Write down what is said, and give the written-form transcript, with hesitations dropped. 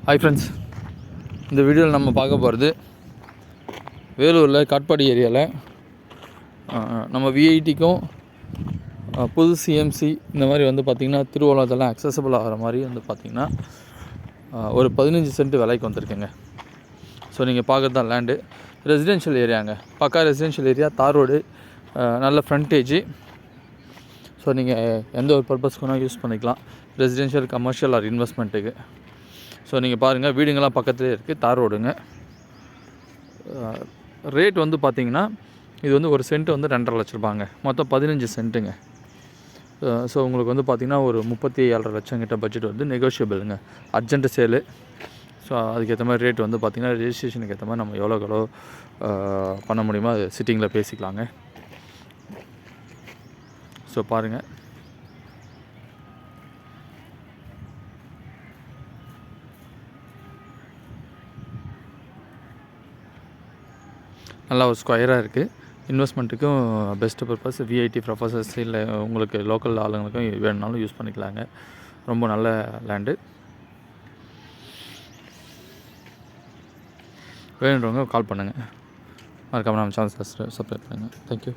Hi friends, இந்த வீடியோவில் நம்ம பார்க்க போகிறது வேலூரில் காட்பாடி ஏரியாவில் நம்ம விஐடிக்கும் புது சிஎம்சி இந்த மாதிரி வந்து பார்த்திங்கன்னா திருவள்ளத்தெல்லாம் அக்சசபிள் ஆகிற மாதிரி வந்து பார்த்திங்கன்னா ஒரு 15 சென்ட் விலைக்கு வந்திருக்குங்க. ஸோ நீங்கள் பார்க்குறது தான் லேண்டு. ரெசிடென்ஷியல் ஏரியாங்க, பக்கா ரெசிடென்ஷியல் ஏரியா, தார் ரோடு, நல்ல ஃப்ரண்டேஜ். ஸோ நீங்கள் எந்த ஒரு பர்பஸ்க்குனா யூஸ் பண்ணிக்கலாம், ரெசிடென்ஷியல், கமர்ஷியல் ஆர் இன்வெஸ்ட்மெண்ட்டுக்கு. ஸோ நீங்கள் பாருங்கள், வீடுங்கள்லாம் பக்கத்துலேயே இருக்குது, தார் ரோடுங்க. ரேட் வந்து பார்த்திங்கன்னா இது வந்து ஒரு சென்ட் வந்து 2.5 லட்ச ரூபாங்க, மொத்தம் 15 சென்ட்டுங்க. ஸோ உங்களுக்கு வந்து பார்த்திங்கன்னா ஒரு 37.5 லட்சம் கிட்ட பட்ஜெட் வந்து நெகோஷியபிளுங்க, அர்ஜென்ட் சேலு. ஸோ அதுக்கேற்ற மாதிரி ரேட் வந்து பார்த்திங்கன்னா ரெஜிஸ்ட்ரேஷனுக்கு ஏற்ற மாதிரி நம்ம எவ்வளோ பண்ண முடியுமோ அது சிட்டிங்கில் பேசிக்கலாங்க. ஸோ பாருங்கள், நல்லா ஒரு ஸ்கொயராக இருக்குது. இன்வெஸ்ட்மெண்ட்டுக்கும் பெஸ்ட்டு பர்பஸ், விஐடி ப்ரொஃபஸர்ஸ் இல்லை உங்களுக்கு லோக்கல் ஆளுங்களுக்கும் வேணுனாலும் யூஸ் பண்ணிக்கலாங்க. ரொம்ப நல்ல லேண்டு. வேணுன்றவங்க கால் பண்ணுங்கள். மறக்காமல் நம்ம சேனல் சப்ஸ்கிரைப் பண்ணுங்கள். தேங்க்யூ.